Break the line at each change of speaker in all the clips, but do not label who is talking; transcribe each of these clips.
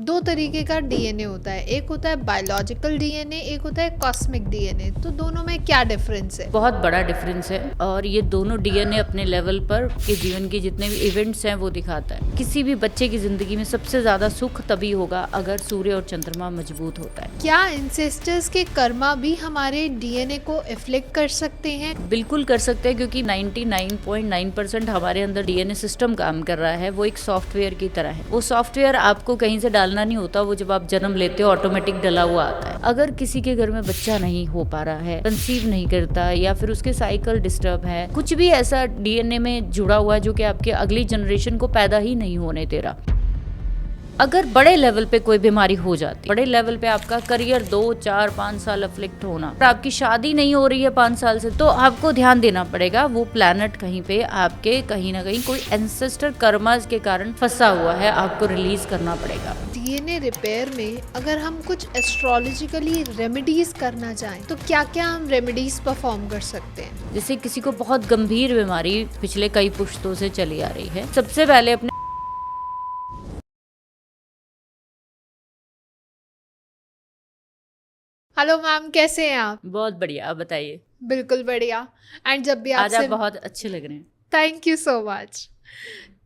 दो तरीके का डीएनए होता है, एक होता है बायोलॉजिकल डीएनए, एक होता है कॉस्मिक डीएनए। तो दोनों में क्या डिफरेंस है?
बहुत बड़ा डिफरेंस है और ये दोनों डीएनए अपने लेवल पर के जीवन के जितने भी इवेंट्स हैं वो दिखाता है। किसी भी बच्चे की जिंदगी में सबसे ज्यादा सुख तभी होगा अगर सूर्य और चंद्रमा मजबूत होता है।
क्या इंसेस्टर्स के कर्मा भी हमारे डीएनए को इफ्लेक्ट कर सकते हैं?
बिल्कुल कर सकते हैं, क्योंकि 99.9% हमारे अंदर डीएनए सिस्टम काम कर रहा है। वो एक सॉफ्टवेयर की तरह है। वो सॉफ्टवेयर आपको कहीं से डालना नहीं होता, वो जब आप जन्म लेते हो ऑटोमेटिक डला हुआ आता है। अगर किसी के घर में बच्चा नहीं हो पा रहा है, कंसीव नहीं करता, या फिर उसके साइकिल डिस्टर्ब है, कुछ भी ऐसा डीएनए में जुड़ा हुआ है जो कि आपके अगली जनरेशन को पैदा ही नहीं होने दे रहा। अगर बड़े लेवल पे कोई बीमारी हो जाती, बड़े लेवल पे आपका करियर 2, 4, 5 साल अफ्लिक्ट होना, और आपकी शादी नहीं हो रही है 5 साल से, तो आपको ध्यान देना पड़ेगा। वो प्लैनेट कहीं पे आपके कहीं ना कहीं कोई एंसेस्टर कर्मास के कारण फंसा हुआ है, आपको रिलीज करना पड़ेगा।
डीएनए रिपेयर में अगर हम कुछ एस्ट्रोलॉजिकली रेमेडीज करना चाहें तो क्या क्या हम रेमेडीज परफॉर्म कर सकते हैं?
जैसे किसी को बहुत गंभीर बीमारी पिछले कई पुश्तों से चली आ रही है, सबसे पहले अपने
हेलो मैम, कैसे हैं आप?
बहुत बढ़िया, आप बताइए।
बिल्कुल बढ़िया। एंड जब भी
आज आप
आपसे
बहुत अच्छे लग रहे हैं।
Thank you so much.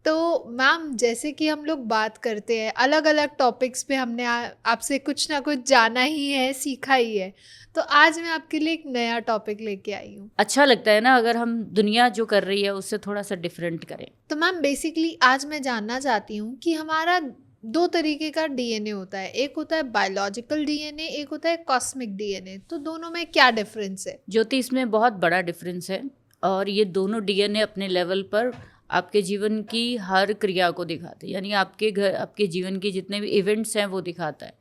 तो मैम, जैसे कि हम लोग बात करते हैं अलग अलग टॉपिक्स पे, हमने आपसे कुछ ना कुछ जाना ही है, सीखा ही है। तो आज मैं आपके लिए एक नया टॉपिक लेके आई हूँ।
अच्छा लगता है ना अगर हम दुनिया जो कर रही है उससे थोड़ा सा डिफरेंट करें।
तो मैम बेसिकली आज मैं जानना चाहती हूँ कि हमारा दो तरीके का डीएनए होता है, एक होता है बायोलॉजिकल डीएनए, एक होता है कॉस्मिक डीएनए। तो दोनों में क्या डिफरेंस है?
ज्योति, इसमें बहुत बड़ा डिफरेंस है और ये दोनों डीएनए अपने लेवल पर आपके जीवन की हर क्रिया को दिखाते हैं, यानी आपके जीवन के जितने भी इवेंट्स हैं वो दिखाता है।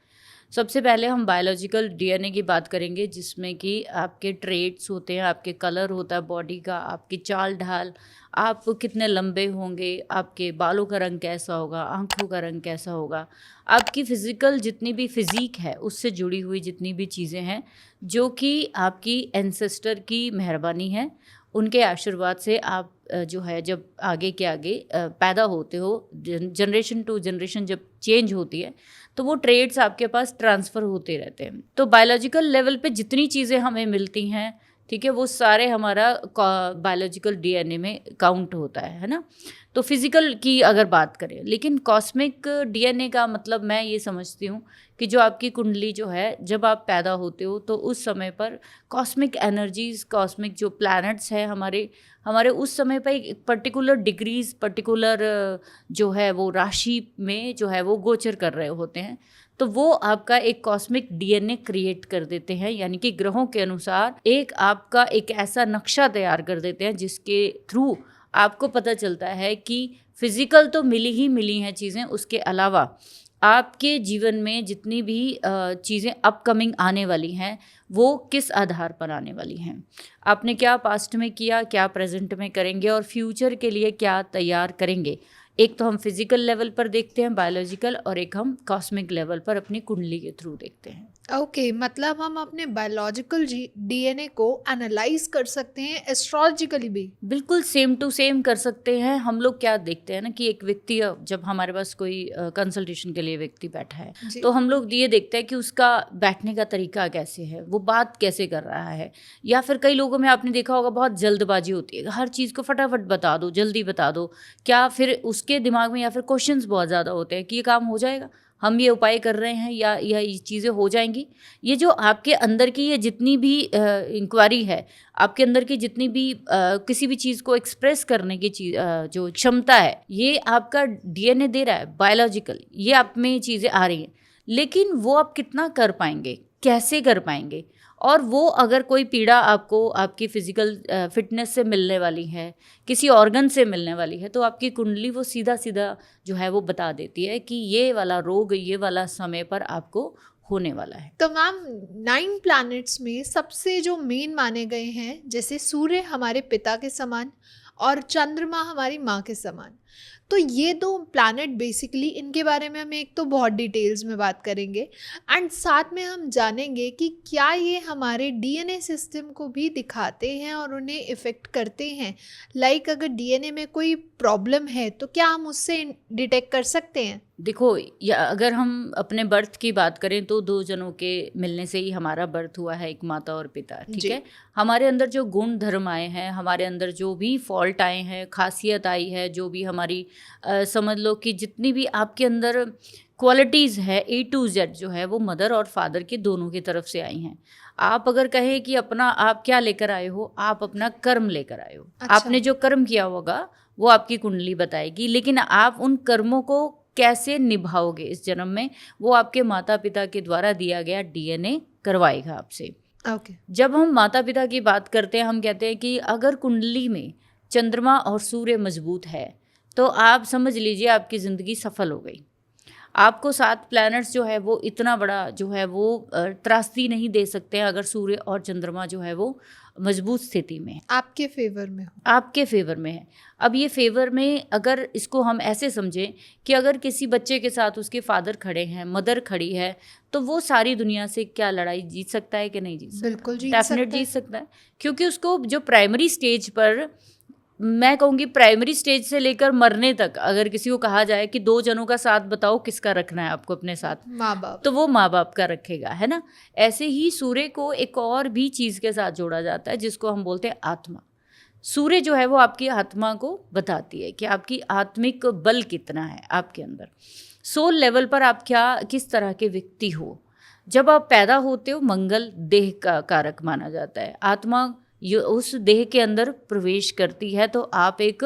सबसे पहले हम बायोलॉजिकल डीएनए की बात करेंगे, जिसमें कि आपके ट्रेट्स होते हैं, आपके कलर होता है बॉडी का, आपकी चाल ढाल, आप कितने लंबे होंगे, आपके बालों का रंग कैसा होगा, आंखों का रंग कैसा होगा, आपकी फिजिकल जितनी भी फिजिक है उससे जुड़ी हुई जितनी भी चीज़ें हैं, जो कि आपकी एंसेस्टर की मेहरबानी है, उनके आशीर्वाद से आप जो है जब आगे के आगे पैदा होते हो, जनरेशन टू जनरेशन जब चेंज होती है, तो वो ट्रेड्स आपके पास ट्रांसफ़र होते रहते हैं। तो बायोलॉजिकल लेवल पे जितनी चीज़ें हमें मिलती हैं, ठीक है, वो सारे हमारा बायोलॉजिकल डीएनए में काउंट होता है ना। तो फिज़िकल की अगर बात करें, लेकिन कॉस्मिक डीएनए का मतलब मैं ये समझती हूँ कि जो आपकी कुंडली जो है, जब आप पैदा होते हो तो उस समय पर कॉस्मिक एनर्जीज़, कॉस्मिक जो प्लैनेट्स हैं हमारे हमारे उस समय पर एक पर्टिकुलर डिग्रीज, पर्टिकुलर जो है वो राशि में जो है वो गोचर कर रहे होते हैं। तो वो आपका एक कॉस्मिक डीएनए क्रिएट कर देते हैं, यानी कि ग्रहों के अनुसार एक आपका एक ऐसा नक्शा तैयार कर देते हैं जिसके थ्रू आपको पता चलता है कि फिजिकल तो मिली हैं चीज़ें, उसके अलावा आपके जीवन में जितनी भी चीज़ें अपकमिंग आने वाली हैं वो किस आधार पर आने वाली हैं, आपने क्या पास्ट में किया, क्या प्रेजेंट में करेंगे और फ्यूचर के लिए क्या तैयार करेंगे। एक तो हम फिजिकल लेवल पर देखते हैं बायोलॉजिकल, और एक हम कॉस्मिक लेवल पर अपनी कुंडली के थ्रू देखते हैं।
ओके, मतलब हम अपने बायोलॉजिकल डीएनए को एनालाइज कर सकते हैं एस्ट्रोलॉजिकली भी?
बिल्कुल सेम टू सेम कर सकते हैं। हम लोग क्या देखते हैं ना कि एक व्यक्ति, जब हमारे पास कोई कंसल्टेशन के लिए व्यक्ति बैठा है, तो हम लोग ये देखते हैं कि उसका बैठने का तरीका कैसे है, वो बात कैसे कर रहा है, या फिर कई लोगों में आपने देखा होगा बहुत जल्दबाजी होती है, हर चीज़ को फटाफट बता दो, जल्दी बता दो, क्या फिर उसके दिमाग में या फिर क्वेश्चंस बहुत ज़्यादा होते हैं कि ये काम हो जाएगा, हम ये उपाय कर रहे हैं, या ये चीज़ें हो जाएंगी। ये जो आपके अंदर की ये जितनी भी इंक्वायरी है, आपके अंदर की जितनी भी किसी भी चीज़ को एक्सप्रेस करने की चीज़ जो क्षमता है, ये आपका डीएनए दे रहा है बायोलॉजिकल, ये आप में चीज़ें आ रही हैं, लेकिन वो आप कितना कर पाएंगे, कैसे कर पाएंगे, और वो अगर कोई पीड़ा आपको आपकी फिजिकल फिटनेस से मिलने वाली है, किसी ऑर्गन से मिलने वाली है, तो आपकी कुंडली वो सीधा सीधा जो है वो बता देती है कि ये वाला रोग ये वाला समय पर आपको होने वाला है।
तो मैम 9 प्लैनेट्स में सबसे जो मेन माने गए हैं, जैसे सूर्य हमारे पिता के समान और चंद्रमा हमारी माँ के समान, तो ये दो प्लैनेट बेसिकली, इनके बारे में हम एक तो बहुत डिटेल्स में बात करेंगे, एंड साथ में हम जानेंगे कि क्या ये हमारे डीएनए सिस्टम को भी दिखाते हैं और उन्हें इफ़ेक्ट करते हैं। लाइक अगर डीएनए में कोई प्रॉब्लम है तो क्या हम उससे डिटेक्ट कर सकते हैं?
देखो, या अगर हम अपने बर्थ की बात करें तो दो जनों के मिलने से ही हमारा बर्थ हुआ है, एक माता और पिता, ठीक
जी।
है। हमारे अंदर जो गुण धर्म आए हैं, हमारे अंदर जो भी फॉल्ट आए हैं, खासियत आई है, जो भी हमारी समझ लो कि जितनी भी आपके अंदर क्वालिटीज़ है A to Z जो है वो मदर और फादर के दोनों की तरफ से आई हैं। आप अगर कहें कि अपना आप क्या लेकर आए हो, आप अपना कर्म लेकर आए हो।
अच्छा।
आपने जो कर्म किया होगा वो आपकी कुंडली बताएगी, लेकिन आप उन कर्मों को कैसे निभाओगे इस जन्म में, वो आपके माता पिता के द्वारा दिया गया डीएनए करवाएगा आपसे।
ओके।
जब हम माता पिता की बात करते हैं, हम कहते हैं कि अगर कुंडली में चंद्रमा और सूर्य मजबूत है तो आप समझ लीजिए आपकी ज़िंदगी सफल हो गई। आपको 7 प्लैनेट्स जो है वो इतना बड़ा जो है वो त्रासदी नहीं दे सकते हैं अगर सूर्य और चंद्रमा जो है वो मजबूत स्थिति में है,
आपके फेवर में हो।
आपके फेवर में है। अब ये फेवर में अगर इसको हम ऐसे समझें कि अगर किसी बच्चे के साथ उसके फादर खड़े हैं, मदर खड़ी है, तो वो सारी दुनिया से क्या लड़ाई जीत सकता है कि नहीं जीत सकता?
बिल्कुल जीत
डेफिनेट
सकता है।
जीत सकता है, क्योंकि उसको जो प्राइमरी स्टेज पर, मैं कहूँगी प्राइमरी स्टेज से लेकर मरने तक, अगर किसी को कहा जाए कि 2 जनों का साथ बताओ किसका रखना है आपको अपने साथ,
माँ बाप।
तो वो माँ बाप का रखेगा, है ना। ऐसे ही सूर्य को एक और भी चीज़ के साथ जोड़ा जाता है जिसको हम बोलते हैं आत्मा। सूर्य जो है वो आपकी आत्मा को बताती है कि आपकी आत्मिक बल कितना है आपके अंदर, सोल लेवल पर आप क्या किस तरह के व्यक्ति हो। जब आप पैदा होते हो, मंगल देह का कारक माना जाता है, आत्मा ये उस देह के अंदर प्रवेश करती है तो आप एक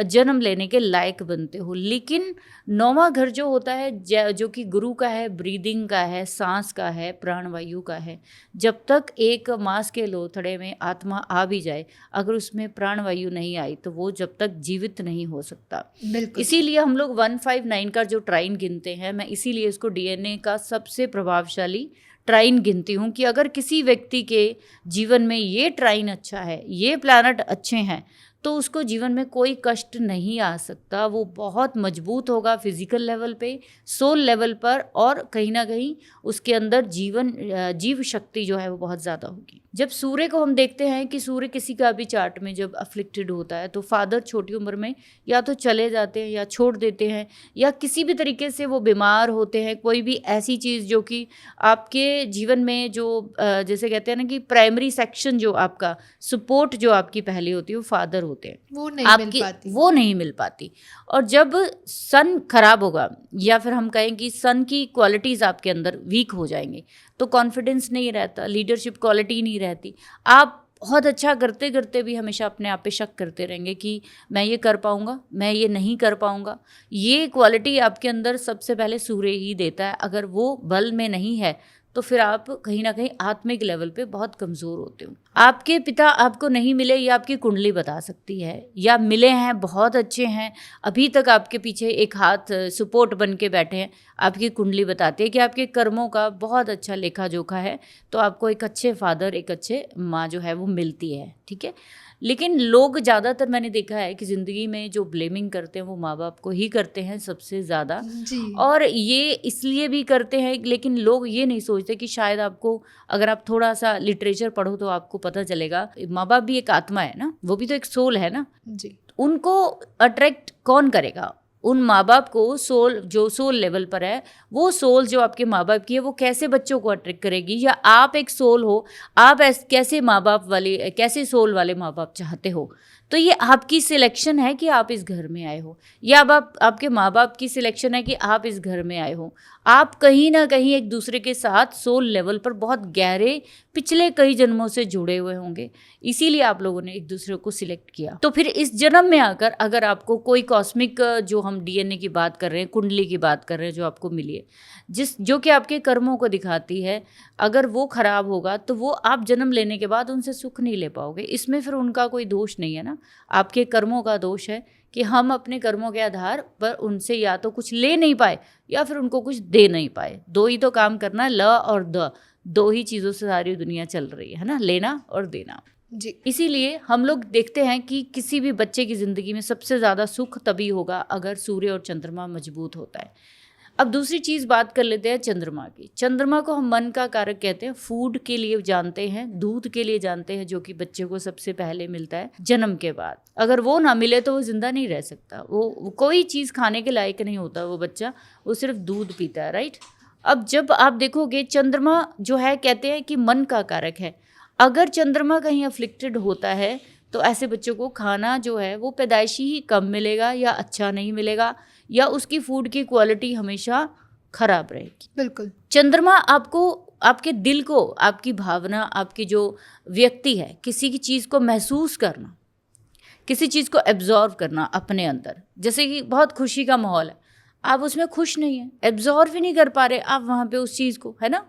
जन्म लेने के लायक बनते हो। लेकिन 9वां घर जो होता है जो कि गुरु का है, ब्रीदिंग का है, सांस का है, प्राणवायु का है, जब तक एक मांस के लोथड़े में आत्मा आ भी जाए, अगर उसमें प्राणवायु नहीं आई तो वो जब तक जीवित नहीं हो सकता।
बिल्कुल।
इसीलिए हम लोग 159 का जो ट्राइन गिनते हैं, मैं इसीलिए इसको डीएनए का सबसे प्रभावशाली ट्राइन गिनती हूँ कि अगर किसी व्यक्ति के जीवन में ये ट्राइन अच्छा है, ये प्लैनेट अच्छे हैं, तो उसको जीवन में कोई कष्ट नहीं आ सकता। वो बहुत मजबूत होगा फिजिकल लेवल पे, सोल लेवल पर, और कहीं ना कहीं उसके अंदर जीव शक्ति जो है वो बहुत ज़्यादा होगी। जब सूर्य को हम देखते हैं कि सूर्य किसी का भी चार्ट में जब अफ्लिक्टेड होता है तो फादर छोटी उम्र में या तो चले जाते हैं या छोड़ देते हैं, या किसी भी तरीके से वो बीमार होते हैं। कोई भी ऐसी चीज़ जो कि आपके जीवन में जो जैसे कहते हैं ना कि प्राइमरी सेक्शन जो आपका सपोर्ट जो आपकी पहली होती है वो फादर होते हैं,
वो नहीं मिल
आपकी
पाती।
वो नहीं मिल पाती। और जब सन खराब होगा, या फिर हम कहें कि सन की क्वालिटीज़ आपके अंदर वीक हो जाएंगे, तो कॉन्फिडेंस नहीं रहता, लीडरशिप क्वालिटी नहीं रहती। आप बहुत अच्छा करते करते भी हमेशा अपने आप पे शक करते रहेंगे कि मैं ये कर पाऊँगा, मैं ये नहीं कर पाऊँगा। ये क्वालिटी आपके अंदर सबसे पहले सूर्य ही देता है। अगर वो बल में नहीं है तो फिर आप कहीं ना कहीं आत्मिक लेवल पे बहुत कमज़ोर होते हो। आपके पिता आपको नहीं मिले, ये आपकी कुंडली बता सकती है, या मिले हैं, बहुत अच्छे हैं, अभी तक आपके पीछे एक हाथ सपोर्ट बन के बैठे हैं, आपकी कुंडली बताती है कि आपके कर्मों का बहुत अच्छा लेखा जोखा है, तो आपको एक अच्छे फादर, एक अच्छे माँ जो है वो मिलती है, ठीक है। लेकिन लोग ज़्यादातर मैंने देखा है कि ज़िंदगी में जो ब्लेमिंग करते हैं वो माँ बाप को ही करते हैं सबसे ज़्यादा।
जी।
और ये इसलिए भी करते हैं, लेकिन लोग ये नहीं सोचते कि शायद आपको, अगर आप थोड़ा सा लिटरेचर पढ़ो तो आपको पता चलेगा, माँ बाप भी एक आत्मा है ना, वो भी तो एक सोल है ना।
जी।
उनको अट्रैक्ट कौन करेगा? उन माँ बाप को सोल जो सोल लेवल पर है, वो सोल जो आपके माँ बाप की है, वो कैसे बच्चों को अट्रैक्ट करेगी? या आप एक सोल हो, आप कैसे माँ बाप वाले, कैसे सोल वाले माँ बाप चाहते हो? तो ये आपकी सिलेक्शन है कि आप इस घर में आए हो, या अब आपके माँ बाप की सिलेक्शन है कि आप इस घर में आए हो। आप कहीं ना कहीं एक दूसरे के साथ सोल लेवल पर बहुत गहरे पिछले कई जन्मों से जुड़े हुए होंगे, इसीलिए आप लोगों ने एक दूसरे को सिलेक्ट किया। तो फिर इस जन्म में आकर अगर आपको कोई कॉस्मिक, जो हम डीएनए की बात कर रहे हैं, कुंडली की बात कर रहे हैं, जो आपको मिली है, जो कि आपके कर्मों को दिखाती है, अगर वो खराब होगा तो वो आप जन्म लेने के बाद उनसे सुख नहीं ले पाओगे। इसमें फिर उनका कोई दोष नहीं है ना, आपके कर्मों का दोष है कि हम अपने कर्मों के आधार पर उनसे या तो कुछ ले नहीं पाए या फिर उनको कुछ दे नहीं पाए। दो ही तो काम करना है, ल और द, दो ही चीज़ों से सारी दुनिया चल रही है ना, लेना और देना।
जी।
इसीलिए हम लोग देखते हैं कि किसी भी बच्चे की ज़िंदगी में सबसे ज़्यादा सुख तभी होगा अगर सूर्य और चंद्रमा मजबूत होता है। अब दूसरी चीज़ बात कर लेते हैं चंद्रमा की। चंद्रमा को हम मन का कारक कहते हैं, फूड के लिए जानते हैं, दूध के लिए जानते हैं, जो कि बच्चे को सबसे पहले मिलता है जन्म के बाद। अगर वो ना मिले तो वो जिंदा नहीं रह सकता, वो कोई चीज़ खाने के लायक नहीं होता वो बच्चा, वो सिर्फ दूध पीता है, राइट। अब जब आप देखोगे चंद्रमा जो है, कहते हैं कि मन का कारक है। अगर चंद्रमा कहीं अफ्लिक्टेड होता है तो ऐसे बच्चों को खाना जो है वो पैदाइशी ही कम मिलेगा या अच्छा नहीं मिलेगा, या उसकी फूड की क्वालिटी हमेशा खराब रहेगी।
बिल्कुल।
चंद्रमा आपको, आपके दिल को, आपकी भावना, आपकी जो व्यक्ति है, किसी की चीज़ को महसूस करना, किसी चीज़ को एब्जॉर्व करना अपने अंदर। जैसे कि बहुत खुशी का माहौल है, आप उसमें खुश नहीं है, एब्जॉर्व ही नहीं कर पा रहे आप वहाँ पे उस चीज़ को, है ना।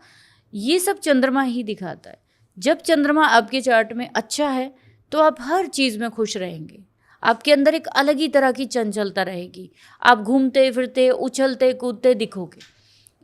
ये सब चंद्रमा ही दिखाता है। जब चंद्रमा आपके चार्ट में अच्छा है तो आप हर चीज़ में खुश रहेंगे, आपके अंदर एक अलग ही तरह की चंचलता रहेगी, आप घूमते फिरते उछलते कूदते दिखोगे।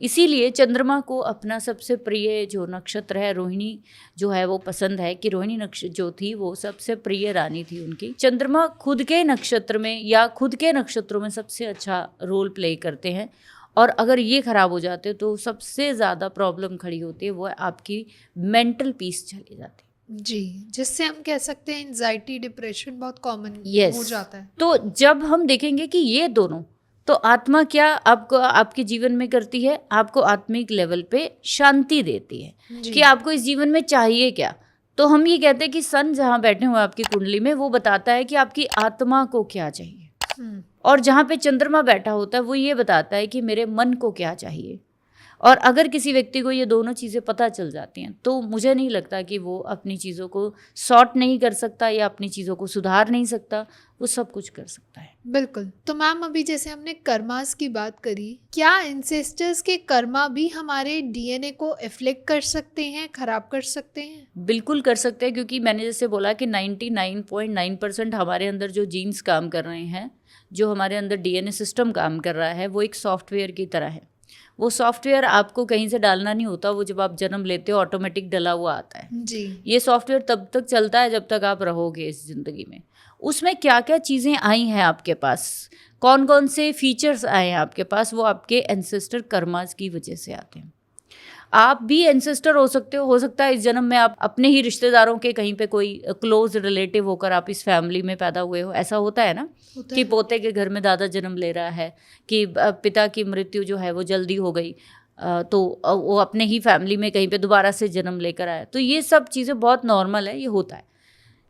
इसीलिए चंद्रमा को अपना सबसे प्रिय जो नक्षत्र है रोहिणी जो है वो पसंद है, कि रोहिणी नक्षत्र जो थी वो सबसे प्रिय रानी थी उनकी। चंद्रमा खुद के नक्षत्र में या खुद के नक्षत्रों में सबसे अच्छा रोल प्ले करते हैं, और अगर ये खराब हो जाते तो सबसे ज़्यादा प्रॉब्लम खड़ी होती है, वो है आपकी मेंटल पीस चली जाती है।
जी, जिससे हम कह सकते हैं एंजाइटी, डिप्रेशन बहुत कॉमन हो जाता है।
तो जब हम देखेंगे कि ये दोनों, तो आत्मा क्या आपको आपके जीवन में करती है, आपको आत्मिक लेवल पे शांति देती है कि आपको इस जीवन में चाहिए क्या। तो हम ये कहते हैं कि सन जहाँ बैठे हुए आपकी कुंडली में, वो बताता है कि आपकी आत्मा को क्या चाहिए, और जहाँ पे चंद्रमा बैठा होता है वो ये बताता है कि मेरे मन को क्या चाहिए। और अगर किसी व्यक्ति को ये दोनों चीज़ें पता चल जाती हैं तो मुझे नहीं लगता कि वो अपनी चीज़ों को सॉर्ट नहीं कर सकता या अपनी चीज़ों को सुधार नहीं सकता, वो सब कुछ कर सकता है।
बिल्कुल। तो मैम, अभी जैसे हमने कर्मास की बात करी, क्या एंसेस्टर्स के कर्मा भी हमारे डीएनए को एफ्लेक्ट कर सकते हैं, खराब कर सकते हैं?
बिल्कुल कर सकते हैं, क्योंकि मैंने जैसे बोला कि 99.9% हमारे अंदर जो जीन्स काम कर रहे हैं, जो हमारे अंदर डीएनए सिस्टम काम कर रहा है, वो एक सॉफ्टवेयर की तरह है। वो सॉफ्टवेयर आपको कहीं से डालना नहीं होता, वो जब आप जन्म लेते हो ऑटोमेटिक डला हुआ आता है
जी।
ये सॉफ्टवेयर तब तक चलता है जब तक आप रहोगे इस ज़िंदगी में। उसमें क्या क्या चीज़ें आई हैं आपके पास, कौन कौन से फीचर्स आए हैं आपके पास, वो आपके एंसेस्टर कर्मास की वजह से आते हैं। आप भी एंसेस्टर हो सकते हो सकता है इस जन्म में आप अपने ही रिश्तेदारों के कहीं पे कोई क्लोज रिलेटिव होकर आप इस फैमिली में पैदा हुए हो। ऐसा होता है ना, कि पोते के घर में दादा जन्म ले रहा है, कि पिता की मृत्यु जो है वो जल्दी हो गई, तो वो अपने ही फैमिली में कहीं पे दोबारा से जन्म लेकर आया। तो ये सब चीज़ें बहुत नॉर्मल है, ये होता है।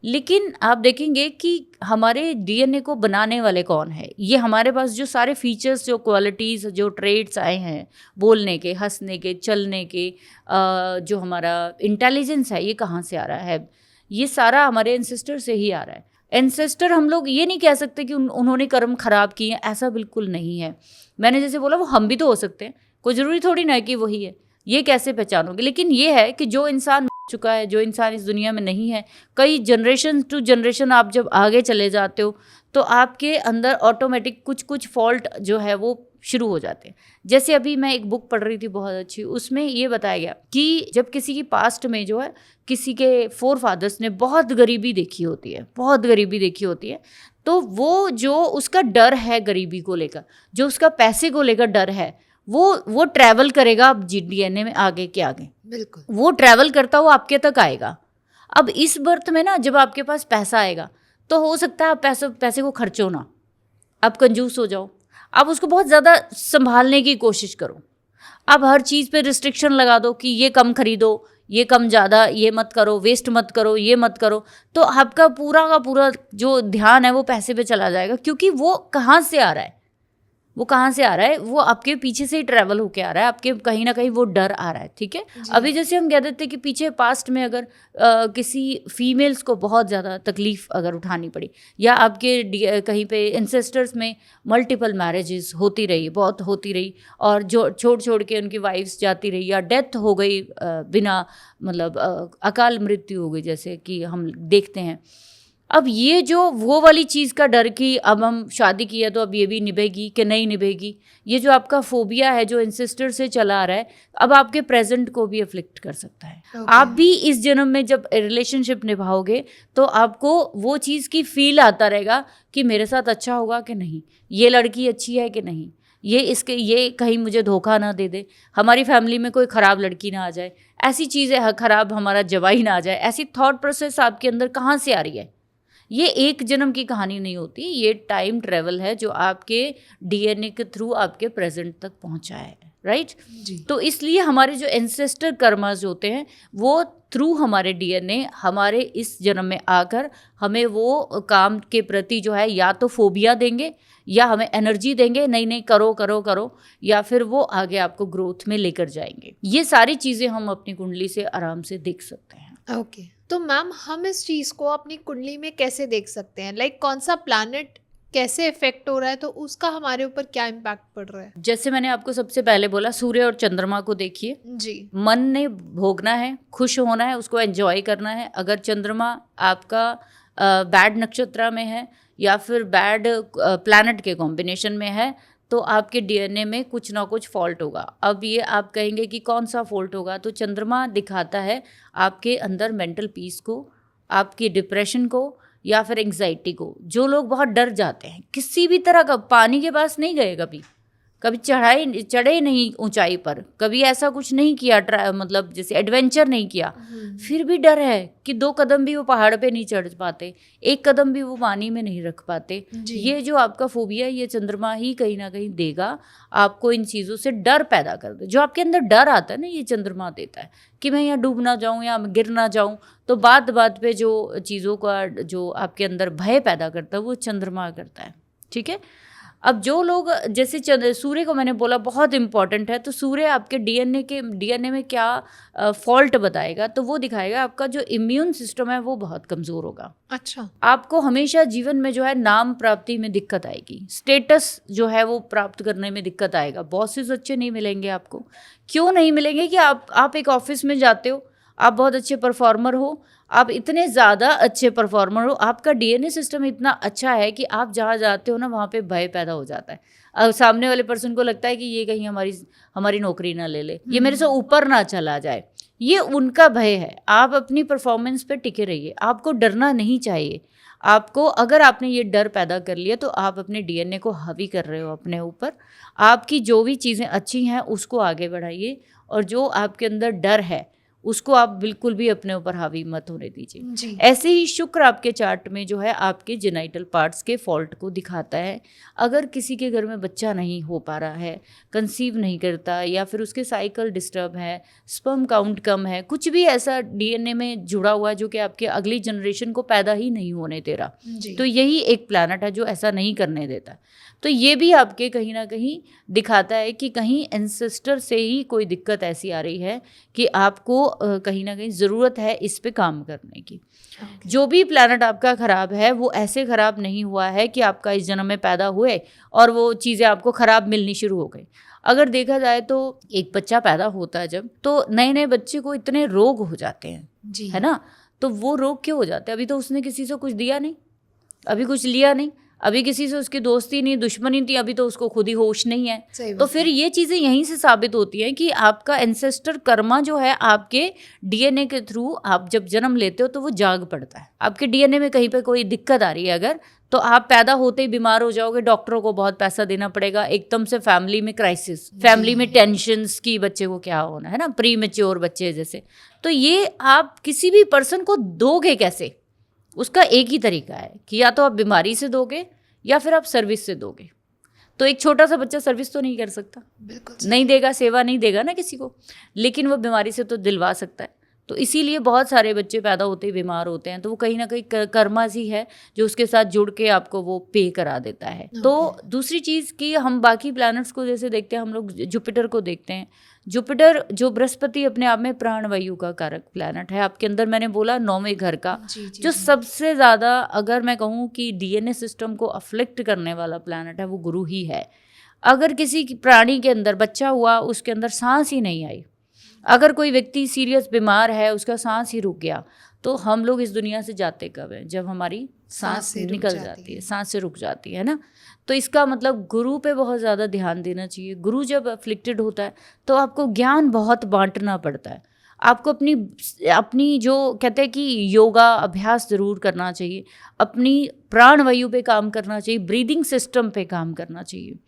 लेकिन आप देखेंगे कि हमारे डीएनए को बनाने वाले कौन है, ये हमारे पास जो सारे फीचर्स, जो क्वालिटीज़, जो ट्रेड्स आए हैं, बोलने के, हंसने के, चलने के, जो हमारा इंटेलिजेंस है, ये कहाँ से आ रहा है? ये सारा हमारे एंसेस्टर से ही आ रहा है। एंसेस्टर, हम लोग ये नहीं कह सकते कि उन्होंने कर्म खराब किए हैं, ऐसा बिल्कुल नहीं है। मैंने जैसे बोला, वो हम भी तो हो सकते हैं, कोई ज़रूरी थोड़ी ना है कि वही है। ये कैसे पहचानोगे? लेकिन ये है कि जो इंसान चुका है, जो इंसान इस दुनिया में नहीं है, कई जनरेशन टू जनरेशन आप जब आगे चले जाते हो तो आपके अंदर ऑटोमेटिक कुछ कुछ फॉल्ट जो है वो शुरू हो जाते हैं। जैसे अभी मैं एक बुक पढ़ रही थी बहुत अच्छी, उसमें ये बताया गया कि जब किसी की पास्ट में जो है, किसी के फोर फादर्स ने बहुत गरीबी देखी होती है, बहुत गरीबी देखी होती है, तो वो जो उसका डर है गरीबी को लेकर, जो उसका पैसे को लेकर डर है, वो ट्रैवल करेगा अब डीएनए में आगे के आगे।
बिल्कुल।
वो ट्रैवल करता हुआ आपके तक आएगा। अब इस बर्थ में ना, जब आपके पास पैसा आएगा तो हो सकता है आप पैसे को खर्चो ना, आप कंजूस हो जाओ, आप उसको बहुत ज़्यादा संभालने की कोशिश करो, आप हर चीज़ पे रिस्ट्रिक्शन लगा दो कि ये कम खरीदो, ये कम ज़्यादा, ये मत करो, वेस्ट मत करो, ये मत करो। तो आपका पूरा का पूरा जो ध्यान है वो पैसे पे चला जाएगा, क्योंकि वो कहाँ से आ रहा है, वो कहाँ से आ रहा है, वो आपके पीछे से ही ट्रैवल होके आ रहा है, आपके कहीं ना कहीं वो डर आ रहा है। ठीक है, अभी जैसे हम कह देते हैं कि पीछे पास्ट में अगर किसी फीमेल्स को बहुत ज़्यादा तकलीफ अगर उठानी पड़ी, या आपके कहीं पे एंसेस्टर्स में मल्टीपल मैरिजेस होती रही, बहुत होती रही, और जो छोड़ के उनकी वाइफ्स जाती रही, या डेथ हो गई बिना मतलब अकाल मृत्यु हो गई, जैसे कि हम देखते हैं, अब ये जो वो वाली चीज़ का डर कि अब हम शादी किया तो अब ये भी निभेगी कि नहीं निभेगी, ये जो आपका फोबिया है जो एंसेस्टर से चला आ रहा है, अब आपके प्रेजेंट को भी अफ्लिक्ट कर सकता है। आप भी इस जन्म में जब रिलेशनशिप निभाओगे तो आपको वो चीज़ की फील आता रहेगा कि मेरे साथ अच्छा होगा कि नहीं, ये लड़की अच्छी है कि नहीं, ये कहीं मुझे धोखा ना दे दे, हमारी फैमिली में कोई ख़राब लड़की ना आ जाए, ऐसी चीज़ें ख़राब हमारा जवाई ना आ जाए। ऐसी थॉट प्रोसेस आपके अंदर कहाँ से आ रही है? ये एक जन्म की कहानी नहीं होती, ये टाइम ट्रेवल है जो आपके डीएनए के थ्रू आपके प्रेजेंट तक पहुंचा है, राइट? तो इसलिए हमारे जो एंसेस्टर कर्मास होते हैं वो थ्रू हमारे डीएनए हमारे इस जन्म में आकर हमें वो काम के प्रति जो है या तो फोबिया देंगे या हमें एनर्जी देंगे, नहीं नहीं करो करो करो, या फिर वो आगे आपको ग्रोथ में लेकर जाएंगे। ये सारी चीज़ें हम अपनी कुंडली से आराम से देख सकते हैं।
ओके, तो मैम हम इस चीज़ को अपनी कुंडली में कैसे देख सकते हैं? लाइक कौन सा प्लैनेट कैसे इफेक्ट हो रहा है, तो उसका हमारे ऊपर क्या इम्पैक्ट पड़ रहा है?
जैसे मैंने आपको सबसे पहले बोला, सूर्य और चंद्रमा को देखिए
जी।
मन ने भोगना है, खुश होना है, उसको एंजॉय करना है। अगर चंद्रमा आपका बैड नक्षत्र में है या फिर बैड प्लैनेट के कॉम्बिनेशन में है तो आपके डीएनए में कुछ ना कुछ फॉल्ट होगा। अब ये आप कहेंगे कि कौन सा फॉल्ट होगा, तो चंद्रमा दिखाता है आपके अंदर मेंटल पीस को, आपकी डिप्रेशन को या फिर एंग्जाइटी को। जो लोग बहुत डर जाते हैं, किसी भी तरह का, पानी के पास नहीं गए कभी चढ़े नहीं ऊंचाई पर, कभी ऐसा कुछ नहीं किया, मतलब जैसे एडवेंचर नहीं किया, फिर भी डर है कि 2 कदम भी वो पहाड़ पे नहीं चढ़ पाते, 1 कदम भी वो पानी में नहीं रख पाते। ये जो आपका फोबिया, ये चंद्रमा ही कहीं ना कहीं देगा आपको, इन चीज़ों से डर पैदा कर दे। जो आपके अंदर डर आता है ना, ये चंद्रमा देता है कि मैं यहाँ डूब ना जाऊँ या गिर ना जाऊँ। तो बात बात पे जो चीज़ों का जो आपके अंदर भय पैदा करता है वो चंद्रमा करता है, ठीक है। अब जो लोग, जैसे सूर्य को मैंने बोला बहुत इंपॉर्टेंट है, तो सूर्य आपके डीएनए में क्या फॉल्ट बताएगा, तो वो दिखाएगा आपका जो इम्यून सिस्टम है वो बहुत कमज़ोर होगा।
अच्छा।
आपको हमेशा जीवन में जो है नाम प्राप्ति में दिक्कत आएगी, स्टेटस जो है वो प्राप्त करने में दिक्कत आएगा, बॉसेस अच्छे नहीं मिलेंगे आपको। क्यों नहीं मिलेंगे कि आप एक ऑफिस में जाते हो, आप बहुत अच्छे परफॉर्मर हो, आप इतने ज़्यादा अच्छे परफॉर्मर हो, आपका डीएनए सिस्टम इतना अच्छा है कि आप जहाँ जाते हो ना वहाँ पे भय पैदा हो जाता है। अब सामने वाले पर्सन को लगता है कि ये कहीं हमारी नौकरी ना ले ले, ये मेरे से ऊपर ना चला जाए, ये उनका भय है। आप अपनी परफॉर्मेंस पे टिके रहिए, आपको डरना नहीं चाहिए। आपको, अगर आपने ये डर पैदा कर लिया तो आप अपने डीएनए को हावी कर रहे हो अपने ऊपर। आपकी जो भी चीज़ें अच्छी हैं उसको आगे बढ़ाइए, और जो आपके अंदर डर है उसको आप बिल्कुल भी अपने ऊपर हावी मत होने दीजिए। ऐसे ही शुक्र आपके चार्ट में जो है आपके जेनाइटल पार्ट्स के फॉल्ट को दिखाता है। अगर किसी के घर में बच्चा नहीं हो पा रहा है, कंसीव नहीं करता, या फिर उसके साइकिल डिस्टर्ब है, स्पर्म काउंट कम है, कुछ भी ऐसा डीएनए में जुड़ा हुआ है जो कि आपके अगली जनरेशन को पैदा ही नहीं होने दे रहा, तो यही एक प्लैनेट है जो ऐसा नहीं करने देता। तो ये भी आपके कहीं ना कहीं दिखाता है कि कहीं एंसेस्टर से ही कोई दिक्कत ऐसी आ रही है कि आपको कहीं ना कहीं ज़रूरत है इस पे काम करने की। जो भी प्लैनेट आपका ख़राब है वो ऐसे ख़राब नहीं हुआ है कि आपका इस जन्म में पैदा हुए और वो चीज़ें आपको ख़राब मिलनी शुरू हो गई। अगर देखा जाए तो एक बच्चा पैदा होता है जब, तो नए नए बच्चे को इतने रोग हो जाते हैं, है ना। तो वो रोग क्यों हो जाते हैं? अभी तो उसने किसी से कुछ दिया नहीं, अभी कुछ लिया नहीं, अभी किसी से उसकी दोस्ती नहीं, दुश्मनी थी, अभी तो उसको खुद ही होश नहीं है। तो फिर ये चीज़ें यहीं से साबित होती हैं कि आपका एंसेस्टर कर्मा जो है आपके डीएनए के थ्रू आप जब जन्म लेते हो तो वो जाग पड़ता है। आपके डीएनए में कहीं पे कोई दिक्कत आ रही है अगर, तो आप पैदा होते ही बीमार हो जाओगे, डॉक्टरों को बहुत पैसा देना पड़ेगा, एकदम से फैमिली में क्राइसिस, फैमिली में टेंशन्स की बच्चे को क्या होना है ना, प्री मैच्योर बच्चे जैसे। तो ये आप किसी भी पर्सन को दोगे कैसे? उसका एक ही तरीका है कि या तो आप बीमारी से दोगे या फिर आप सर्विस से दोगे। तो एक छोटा सा बच्चा सर्विस तो नहीं कर सकता, बिल्कुल नहीं देगा, सेवा नहीं देगा ना किसी को, लेकिन वो बीमारी से तो दिलवा सकता है। तो इसीलिए बहुत सारे बच्चे पैदा होते ही बीमार होते हैं, तो वो कहीं ना कहीं कर्मा ही है जो उसके साथ जुड़ के आपको वो पे करा देता है। तो दूसरी चीज़ कि हम बाकी प्लैनेट्स को जैसे देखते हैं, हम लोग जुपिटर को देखते हैं। जुपिटर जो बृहस्पति अपने आप में प्राणवायु का कारक प्लैनेट है आपके अंदर, मैंने बोला 9वें घर का, जो सबसे ज़्यादा अगर मैं कहूँ कि डीएनए सिस्टम को अफ्लिक्ट करने वाला प्लैनेट है वो गुरु ही है। अगर किसी प्राणी के अंदर बच्चा हुआ, उसके अंदर सांस ही नहीं आई, अगर कोई व्यक्ति सीरियस बीमार है, उसका सांस ही रुक गया, तो हम लोग इस दुनिया से जाते कब हैं? जब हमारी सांस
से रुक
निकल
जाती
जाती है,
है।
सांस से रुक जाती है ना। तो इसका मतलब गुरु पे बहुत ज़्यादा ध्यान देना चाहिए। गुरु जब अफ्लिक्टेड होता है तो आपको ज्ञान बहुत बांटना पड़ता है। आपको अपनी अपनी जो कहते हैं कि योगा अभ्यास ज़रूर करना चाहिए, अपनी प्राण वायु पे काम करना चाहिए, ब्रीदिंग सिस्टम पे काम करना चाहिए।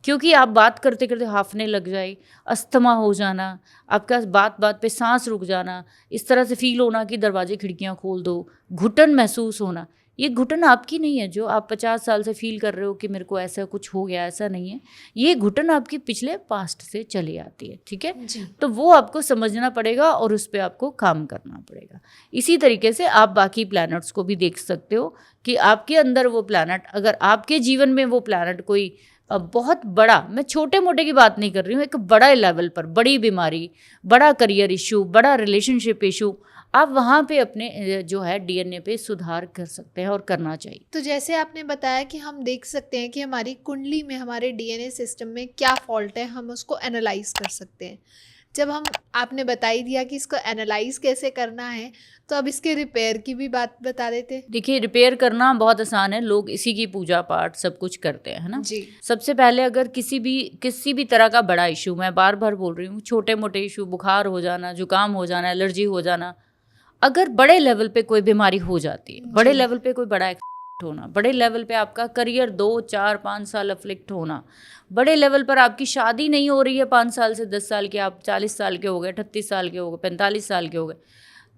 क्योंकि आप बात करते करते हांफने लग जाए, अस्थमा हो जाना, आपका बात बात पे सांस रुक जाना, इस तरह से फील होना कि दरवाजे खिड़कियां खोल दो, घुटन महसूस होना, ये घुटन आपकी नहीं है जो आप 50 साल से फील कर रहे हो कि मेरे को ऐसा कुछ हो गया, ऐसा नहीं है। ये घुटन आपकी पिछले पास्ट से चली आती है, ठीक है।
जी।
तो वो आपको समझना पड़ेगा और उस पर आपको काम करना पड़ेगा। इसी तरीके से आप बाकी प्लैनेट्स को भी देख सकते हो कि आपके अंदर वो प्लैनेट, अगर आपके जीवन में वो प्लैनेट कोई बहुत बड़ा, मैं छोटे मोटे की बात नहीं कर रही हूँ, एक बड़ा लेवल पर, बड़ी बीमारी, बड़ा करियर इशू, बड़ा रिलेशनशिप इशू, आप वहाँ पे अपने जो है डीएनए पे सुधार कर सकते हैं और करना चाहिए।
तो जैसे आपने बताया कि हम देख सकते हैं कि हमारी कुंडली में, हमारे डीएनए सिस्टम में क्या फॉल्ट है, हम उसको एनालाइज कर सकते हैं। जब हम, आपने बता ही दिया कि इसको एनालाइज कैसे करना है, तो अब इसके रिपेयर की भी बात बता देते।
देखिए, रिपेयर करना बहुत आसान है, लोग इसी की पूजा पाठ सब कुछ करते हैं, है ना
जी।
सबसे पहले अगर किसी भी तरह का बड़ा इशू, मैं बार बार बोल रही हूँ, छोटे मोटे इशू, बुखार हो जाना, जुकाम हो जाना, एलर्जी हो जाना, अगर बड़े लेवल पे कोई बीमारी हो जाती है, बड़े लेवल पे कोई बड़ा एक्सीडेंट होना, बड़े लेवल पे आपका करियर 2, 4, 5 साल अफ्लिक्ट होना, बड़े लेवल पर आपकी शादी नहीं हो रही है 5 साल से 10 साल के, आप 40 साल के हो गए, 38 साल के हो गए, 45 साल के हो गए,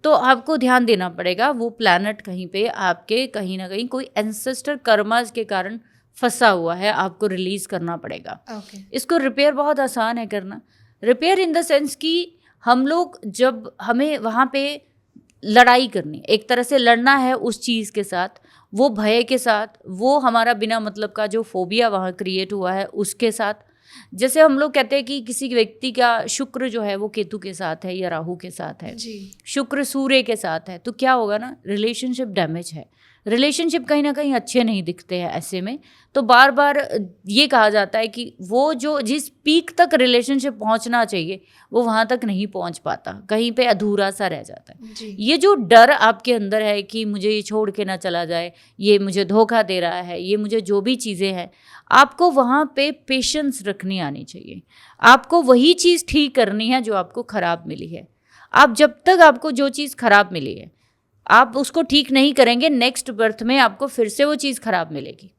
तो आपको ध्यान देना पड़ेगा वो प्लैनेट कहीं पे आपके कहीं ना कहीं कोई एंसेस्टर कर्मास के कारण फंसा हुआ है, आपको रिलीज करना पड़ेगा। इसको रिपेयर बहुत आसान है करना। रिपेयर इन द सेंस कि हम लोग जब हमें वहाँ पे लड़ाई करनी, एक तरह से लड़ना है उस चीज़ के साथ, वो भय के साथ, वो हमारा बिना मतलब का जो फोबिया वहाँ क्रिएट हुआ है उसके साथ। जैसे हम लोग कहते हैं कि किसी व्यक्ति का शुक्र जो है वो केतु के साथ है या राहु के साथ है, शुक्र सूर्य के साथ है, तो क्या होगा ना, रिलेशनशिप डैमेज है, रिलेशनशिप कहीं ना कहीं अच्छे नहीं दिखते हैं ऐसे में। तो बार बार ये कहा जाता है कि वो जो जिस पीक तक रिलेशनशिप पहुंचना चाहिए वो वहाँ तक नहीं पहुंच पाता, कहीं पे अधूरा सा रह जाता है। ये जो डर आपके अंदर है कि मुझे ये छोड़ के ना चला जाए, ये मुझे धोखा दे रहा है, ये मुझे जो भी चीज़ें हैं, आपको वहाँ पे पेशेंस रखनी आनी चाहिए। आपको वही चीज़ ठीक करनी है जो आपको ख़राब मिली है। आप जब तक आपको जो चीज़ ख़राब मिली है आप उसको ठीक नहीं करेंगे, नेक्स्ट बर्थ में आपको फिर से वो चीज़ ख़राब मिलेगी।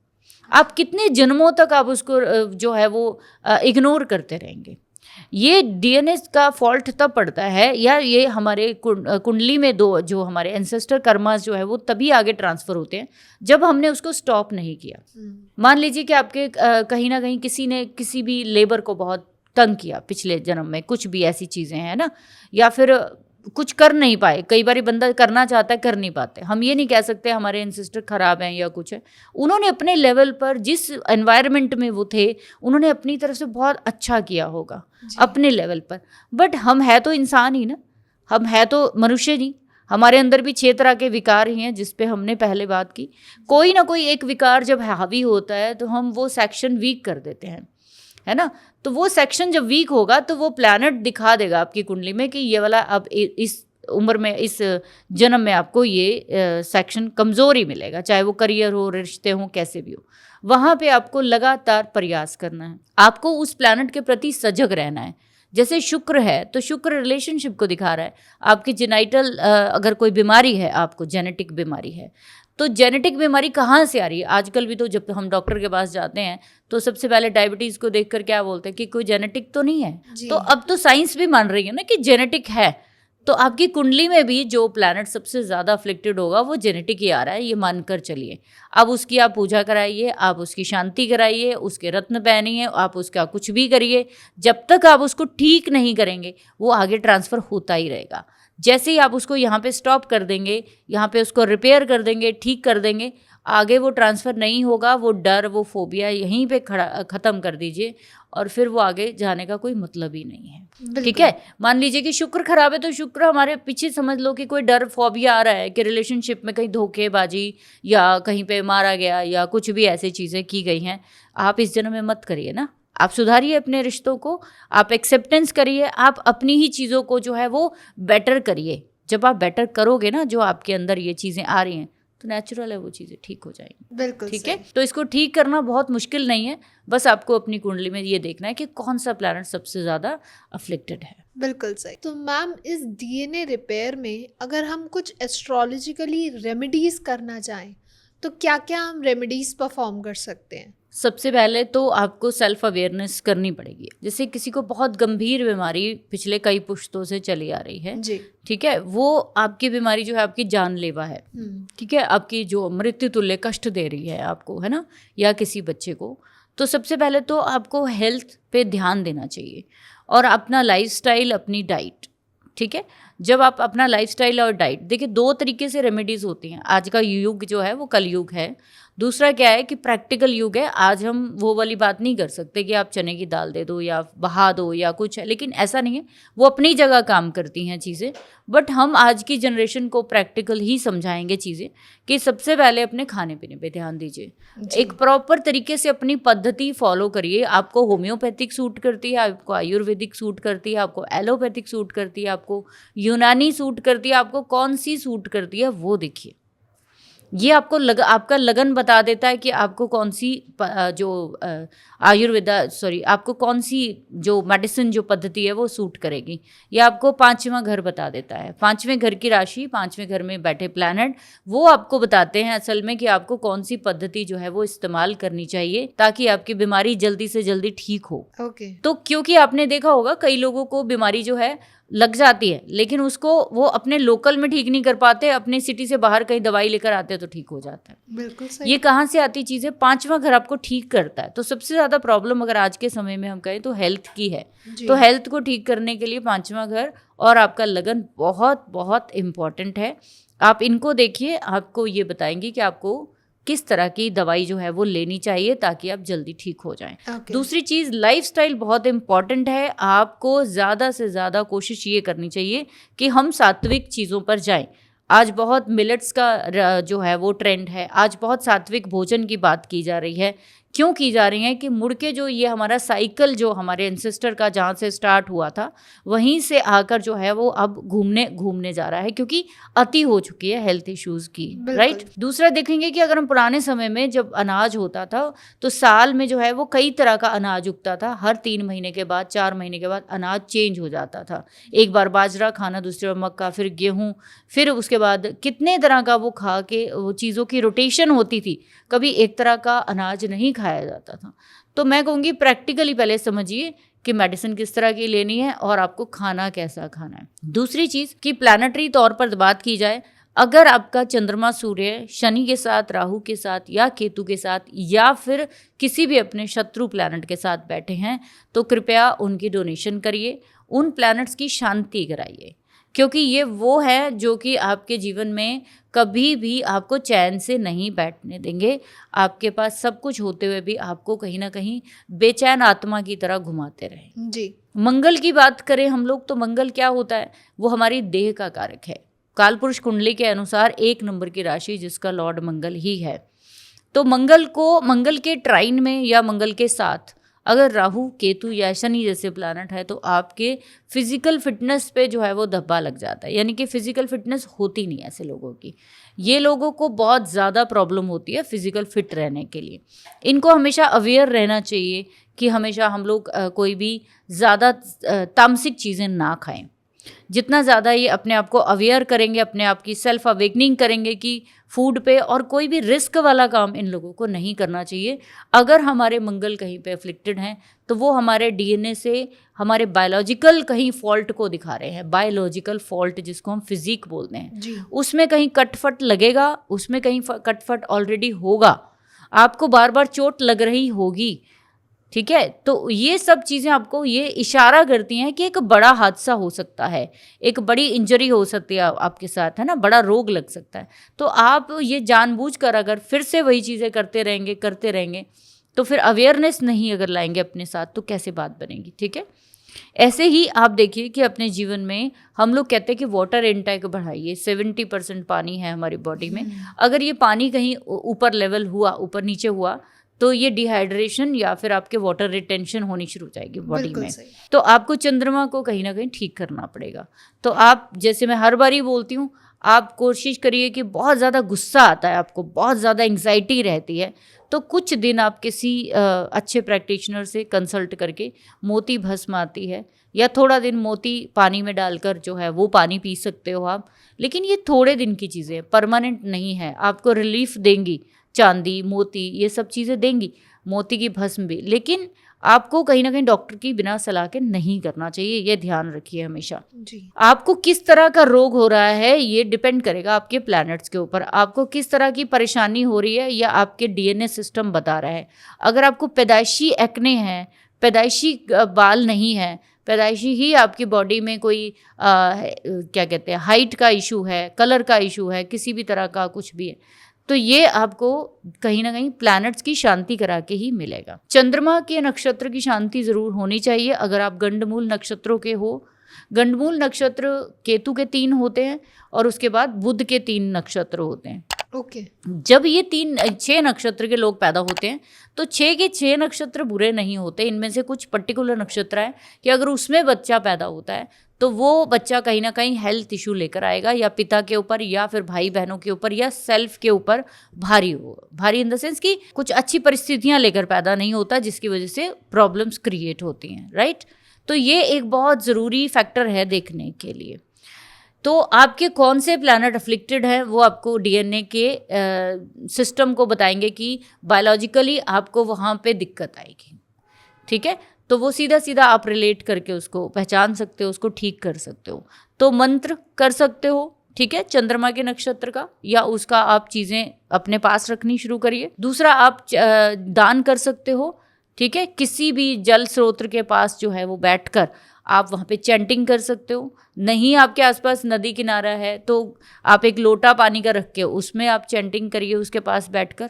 आप कितने जन्मों तक आप उसको जो है वो इग्नोर करते रहेंगे। ये डीएनए का फॉल्ट तब पड़ता है, या ये हमारे कुंडली में दो जो हमारे एंसेस्टर कर्मास जो है वो तभी आगे ट्रांसफ़र होते हैं जब हमने उसको स्टॉप नहीं किया। मान लीजिए कि आपके कहीं ना कहीं किसी ने किसी भी लेबर को बहुत तंग किया पिछले जन्म में, कुछ भी ऐसी चीज़ें हैं ना, या फिर कुछ कर नहीं पाए, कई बार बंदा करना चाहता है कर नहीं पाते। हम ये नहीं कह सकते हमारे एंसेस्टर खराब हैं या कुछ है, उन्होंने अपने लेवल पर जिस एनवायरनमेंट में वो थे उन्होंने अपनी तरफ से बहुत अच्छा किया होगा अपने लेवल पर। बट हम है तो इंसान ही ना, हम है तो मनुष्य नहीं, हमारे अंदर भी 6 तरह के विकार ही हैं जिस पे हमने पहले बात की। कोई ना कोई एक विकार जब हावी होता है तो हम वो सेक्शन वीक कर देते हैं, है ना। तो वो सेक्शन जब वीक होगा तो वो प्लैनेट दिखा देगा आपकी कुंडली में कि ये वाला अब इस उम्र में, इस जन्म में आपको ये सेक्शन कमज़ोर ही मिलेगा, चाहे वो करियर हो, रिश्ते हो, कैसे भी हो। वहाँ पे आपको लगातार प्रयास करना है, आपको उस प्लैनेट के प्रति सजग रहना है। जैसे शुक्र है तो शुक्र रिलेशनशिप को दिखा रहा है। आपकी जेनाइटल अगर कोई बीमारी है, आपको जेनेटिक बीमारी है, तो जेनेटिक बीमारी कहाँ से आ रही है? आजकल भी तो जब हम डॉक्टर के पास जाते हैं तो सबसे पहले डायबिटीज़ को देखकर क्या बोलते हैं कि कोई जेनेटिक तो नहीं है। तो अब तो साइंस भी मान रही है ना कि जेनेटिक है। तो आपकी कुंडली में भी जो प्लैनेट सबसे ज़्यादा अफ्लिक्टेड होगा वो जेनेटिक ही आ रहा है, ये मानकर चलिए। अब उसकी आप पूजा कराइए, आप उसकी शांति कराइए, उसके रत्न पहनिए, आप उसका कुछ भी करिए, जब तक आप उसको ठीक नहीं करेंगे वो आगे ट्रांसफ़र होता ही रहेगा। जैसे ही आप उसको यहाँ पे स्टॉप कर देंगे, यहाँ पे उसको रिपेयर कर देंगे, ठीक कर देंगे, आगे वो ट्रांसफ़र नहीं होगा। वो डर, वो फोबिया यहीं पे ख़त्म कर दीजिए और फिर वो आगे जाने का कोई मतलब ही नहीं है। ठीक है, मान लीजिए कि शुक्र खराब है तो शुक्र हमारे पीछे समझ लो कि कोई डर, फोबिया आ रहा है कि रिलेशनशिप में कहीं धोखेबाजी या कहीं पे मारा गया या कुछ भी ऐसी चीज़ें की गई हैं, आप इस जन्म में मत करिए ना। आप सुधारिए अपने रिश्तों को, आप एक्सेप्टेंस करिए, आप अपनी ही चीज़ों को जो है वो बेटर करिए। जब आप बेटर करोगे ना, जो आपके अंदर ये चीज़ें आ रही हैं, तो नेचुरल है वो चीज़ें ठीक हो जाएंगी।
बिल्कुल
ठीक
सही।
है, तो इसको ठीक करना बहुत मुश्किल नहीं है, बस आपको अपनी कुंडली में ये देखना है कि कौन सा प्लैनेट सबसे ज़्यादा अफ्लिक्टेड है।
बिल्कुल सही। तो मैम इस डीएनए रिपेयर में अगर हम कुछ एस्ट्रोलॉजिकली रेमेडीज करना चाहें तो क्या क्या हम रेमेडीज परफॉर्म कर सकते हैं?
सबसे पहले तो आपको सेल्फ अवेयरनेस करनी पड़ेगी। जैसे किसी को बहुत गंभीर बीमारी पिछले कई पुश्तों से चली आ रही है,
जी।
ठीक है, वो आपकी बीमारी जो है आपकी जानलेवा है, ठीक है, आपकी जो मृत्यु तुल्य कष्ट दे रही है आपको, है ना, या किसी बच्चे को, तो सबसे पहले तो आपको हेल्थ पे ध्यान देना चाहिए और अपना लाइफस्टाइल, अपनी डाइट, ठीक है। जब आप अपना लाइफस्टाइल और डाइट, देखिए 2 तरीके से रेमेडीज होती हैं। आज का युग जो है वो कलयुग है। दूसरा क्या है कि प्रैक्टिकल युग है। आज हम वो वाली बात नहीं कर सकते कि आप चने की दाल दे दो या बहा दो या कुछ है, लेकिन ऐसा नहीं है, वो अपनी जगह काम करती हैं चीज़ें, बट हम आज की जनरेशन को प्रैक्टिकल ही समझाएंगे चीज़ें कि सबसे पहले अपने खाने पीने पे ध्यान दीजिए, एक प्रॉपर तरीके से अपनी पद्धति फॉलो करिए। आपको होम्योपैथिक सूट करती है, आपको आयुर्वेदिक सूट करती है, आपको एलोपैथिक सूट करती है, आपको यूनानी सूट करती है, आपको कौन सी सूट करती है वो देखिए। ये आपको आपका लगन बता देता है कि आपको कौन सी आपको कौन सी जो मेडिसिन जो पद्धति है वो सूट करेगी। ये आपको 5वां घर बता देता है, 5वें घर की राशि, 5वें घर में बैठे प्लैनेट, वो आपको बताते हैं असल में कि आपको कौन सी पद्धति जो है वो इस्तेमाल करनी चाहिए ताकि आपकी बीमारी जल्दी से जल्दी ठीक हो।
ओके।
तो क्योंकि आपने देखा होगा कई लोगों को बीमारी जो है लग जाती है, लेकिन उसको वो अपने लोकल में ठीक नहीं कर पाते, अपने सिटी से बाहर कहीं दवाई लेकर आते हैं तो ठीक हो जाता है।
बिल्कुल सही।
ये कहाँ से आती चीज़ है? 5वां घर आपको ठीक करता है। तो सबसे ज़्यादा प्रॉब्लम अगर आज के समय में हम कहें तो हेल्थ की है, तो हेल्थ को ठीक करने के लिए 5वां घर और आपका लगन बहुत बहुत इम्पॉर्टेंट है। आप इनको देखिए, आपको ये बताएंगी कि आपको किस तरह की दवाई जो है वो लेनी चाहिए ताकि आप जल्दी ठीक हो जाएं। दूसरी चीज़, लाइफस्टाइल बहुत इम्पॉर्टेंट है। आपको ज़्यादा से ज़्यादा कोशिश ये करनी चाहिए कि हम सात्विक चीज़ों पर जाएं। आज बहुत मिलेट्स का जो है वो ट्रेंड है, आज बहुत सात्विक भोजन की बात की जा रही है। क्यों की जा रही है कि मुड़ के जो ये हमारा साइकिल जो हमारे एंसेस्टर का जहाँ से स्टार्ट हुआ था वहीं से आकर जो है वो अब घूमने जा रहा है, क्योंकि अति हो चुकी है हेल्थ इश्यूज़ की, राइट। दूसरा देखेंगे कि अगर हम पुराने समय में जब अनाज होता था तो साल में जो है वो कई तरह का अनाज उगता था, हर 3 महीने के बाद 4 महीने के बाद अनाज चेंज हो जाता था। एक बार बाजरा खाना, दूसरी बार मक्का, फिर गेहूँ, फिर उसके बाद कितने तरह का वो खा के वो चीज़ों की रोटेशन होती थी, कभी एक तरह का अनाज नहीं खाया जाता था। तो मैं कहूँगी प्रैक्टिकली पहले समझिए कि मेडिसिन किस तरह की लेनी है और आपको खाना कैसा खाना है। दूसरी चीज़ कि प्लानिटरी तौर पर बात की जाए, अगर आपका चंद्रमा सूर्य शनि के साथ, राहु के साथ या केतु के साथ या फिर किसी भी अपने शत्रु प्लैनेट के साथ बैठे हैं तो कृपया उनकी डोनेशन करिए, उन प्लैनेट्स की शांति कराइए, क्योंकि ये वो है जो कि आपके जीवन में कभी भी आपको चैन से नहीं बैठने देंगे। आपके पास सब कुछ होते हुए भी आपको कहीं ना कहीं बेचैन आत्मा की तरह घुमाते रहें।
जी।
मंगल की बात करें हम लोग तो मंगल क्या होता है? वो हमारी देह का कारक है। कालपुरुष कुंडली के अनुसार 1 नंबर की राशि जिसका लॉर्ड मंगल ही है। तो मंगल के ट्राइन में या मंगल के साथ अगर राहु, केतु या शनि जैसे प्लैनेट है तो आपके फिजिकल फिटनेस पे जो है वो धब्बा लग जाता है, यानी कि फिजिकल फिटनेस होती नहीं ऐसे लोगों की। ये लोगों को बहुत ज़्यादा प्रॉब्लम होती है फिजिकल फिट रहने के लिए। इनको हमेशा अवेयर रहना चाहिए कि हमेशा हम लोग कोई भी ज़्यादा तामसिक चीज़ें ना खाएं। जितना ज़्यादा ये अपने आप को अवेयर करेंगे, अपने आप की सेल्फ अवेकनिंग करेंगे कि फूड पे और कोई भी रिस्क वाला काम इन लोगों को नहीं करना चाहिए। अगर हमारे मंगल कहीं पे अफ्लिक्टेड हैं तो वो हमारे डीएनए से हमारे बायोलॉजिकल कहीं फॉल्ट को दिखा रहे हैं। बायोलॉजिकल फॉल्ट जिसको हम फिजिक बोलते हैं, उसमें कहीं कटफट लगेगा, उसमें कहीं कटफट ऑलरेडी होगा, आपको बार बार चोट लग रही होगी, ठीक है। तो ये सब चीज़ें आपको ये इशारा करती हैं कि एक बड़ा हादसा हो सकता है, एक बड़ी इंजरी हो सकती है आपके साथ, है ना, बड़ा रोग लग सकता है। तो आप ये जानबूझकर अगर फिर से वही चीज़ें करते रहेंगे तो फिर अवेयरनेस नहीं अगर लाएंगे अपने साथ तो कैसे बात बनेगी, ठीक है। ऐसे ही आप देखिए कि अपने जीवन में हम लोग कहते हैं कि वाटर इनटेक बढ़ाइए। 70% पानी है हमारी बॉडी में, अगर ये पानी कहीं ऊपर लेवल हुआ, ऊपर नीचे हुआ तो ये डिहाइड्रेशन या फिर आपके वाटर रिटेंशन होनी शुरू हो जाएगी बॉडी में। तो आपको चंद्रमा को कहीं ना कहीं ठीक करना पड़ेगा। तो आप, जैसे मैं हर बार ही बोलती हूँ, आप कोशिश करिए कि बहुत ज़्यादा गुस्सा आता है आपको, बहुत ज़्यादा एंग्जाइटी रहती है, तो कुछ दिन आप किसी अच्छे प्रैक्टिशनर से कंसल्ट करके, मोती भस्म आती है, या थोड़ा दिन मोती पानी में डालकर जो है वो पानी पी सकते हो आप। लेकिन ये थोड़े दिन की चीज़ें, परमानेंट नहीं है, आपको रिलीफ देंगी। चांदी, मोती, ये सब चीज़ें देंगी, मोती की भस्म भी, लेकिन आपको कहीं ना कहीं डॉक्टर की बिना सलाह के नहीं करना चाहिए, ये ध्यान रखिए हमेशा
जी।
आपको किस तरह का रोग हो रहा है ये डिपेंड करेगा आपके प्लैनेट्स के ऊपर, आपको किस तरह की परेशानी हो रही है या आपके डीएनए सिस्टम बता रहा है। अगर आपको पैदाइशी एक्ने है, पैदाइशी बाल नहीं है, पैदाइशी ही आपकी बॉडी में कोई क्या कहते हैं हाइट का इशू है, कलर का इशू है, किसी भी तरह का कुछ भी है, तो ये आपको कहीं ना कहीं प्लैनेट्स की शांति करा के ही मिलेगा। चंद्रमा के नक्षत्र की शांति जरूर होनी चाहिए। अगर आप गंडमूल नक्षत्रों के हो, गंडमूल नक्षत्र केतु के 3 होते हैं और उसके बाद बुध के 3 नक्षत्र होते हैं।
ओके।
जब ये 6 नक्षत्र के लोग पैदा होते हैं तो 6 के 6 नक्षत्र बुरे नहीं होते। इनमें से कुछ पर्टिकुलर नक्षत्र है कि अगर उसमें बच्चा पैदा होता है तो वो बच्चा कहीं ना कहीं हेल्थ इशू लेकर आएगा, या पिता के ऊपर या फिर भाई बहनों के ऊपर या सेल्फ के ऊपर भारी हो, भारी इन द सेंस कि कुछ अच्छी परिस्थितियां लेकर पैदा नहीं होता, जिसकी वजह से प्रॉब्लम्स क्रिएट होती हैं, राइट। तो ये एक बहुत ज़रूरी फैक्टर है देखने के लिए। तो आपके कौन से प्लैनेट अफ्लिक्टेड है वो आपको डीएनए के सिस्टम को बताएंगे कि बायोलॉजिकली आपको वहाँ पे दिक्कत आएगी, ठीक है। तो वो सीधा सीधा आप रिलेट करके उसको पहचान सकते हो, उसको ठीक कर सकते हो। तो मंत्र कर सकते हो, ठीक है, चंद्रमा के नक्षत्र का, या उसका आप चीज़ें अपने पास रखनी शुरू करिए। दूसरा, आप दान कर सकते हो, ठीक है, किसी भी जल स्रोत के पास जो है वो बैठकर आप वहाँ पे चैंटिंग कर सकते हो। नहीं आपके आसपास नदी किनारा है तो आप एक लोटा पानी का रख के उसमें आप चैंटिंग करिए उसके पास बैठकर,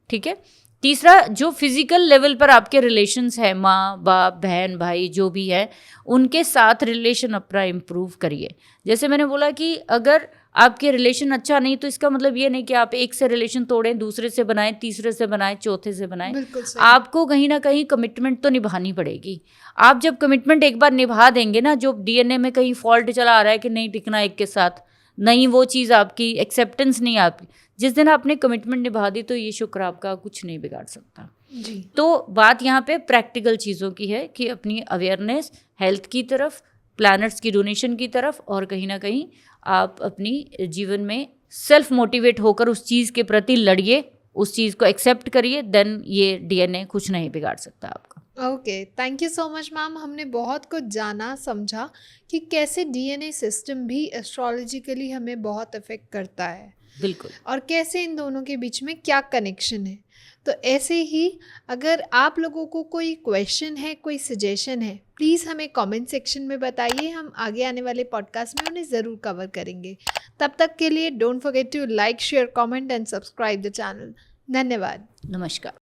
ठीक है। तीसरा, जो फिजिकल लेवल पर आपके रिलेशंस है, माँ बाप बहन भाई जो भी है, उनके साथ रिलेशन अपना इम्प्रूव करिए। जैसे मैंने बोला कि अगर आपके रिलेशन अच्छा नहीं तो इसका मतलब ये नहीं कि आप एक से रिलेशन तोड़ें, दूसरे से बनाएं, तीसरे से बनाएं, चौथे से बनाएं। आपको कहीं ना कहीं कमिटमेंट तो निभानी पड़ेगी। आप जब कमिटमेंट एक बार निभा देंगे ना, जो डीएनए में कहीं फॉल्ट चला आ रहा है कि नहीं टिकना एक के साथ, नहीं वो चीज़ आपकी एक्सेप्टेंस नहीं आपकी, जिस दिन आपने कमिटमेंट निभा दी तो ये शुक्र आपका कुछ नहीं बिगाड़ सकता
जी।
तो बात यहाँ पे प्रैक्टिकल चीज़ों की है कि अपनी अवेयरनेस हेल्थ की तरफ, प्लैनेट्स की डोनेशन की तरफ, और कहीं ना कहीं आप अपनी जीवन में सेल्फ मोटिवेट होकर उस चीज़ के प्रति लड़िए, उस चीज़ को एक्सेप्ट करिए, देन ये डीएनए कुछ नहीं बिगाड़ सकता आपका।
Okay, thank you so much ma'am. हमने बहुत कुछ जाना समझा कि कैसे डीएनए सिस्टम भी एस्ट्रोलॉजिकली हमें बहुत अफेक्ट करता है,
बिल्कुल,
और कैसे इन दोनों के बीच में क्या कनेक्शन है। तो ऐसे ही अगर आप लोगों को कोई क्वेश्चन है, कोई सजेशन है, प्लीज़ हमें कमेंट सेक्शन में बताइए। हम आगे आने वाले पॉडकास्ट में उन्हें ज़रूर कवर करेंगे। तब तक के लिए don't forget to like, share, comment and subscribe the channel. धन्यवाद।
नमस्कार।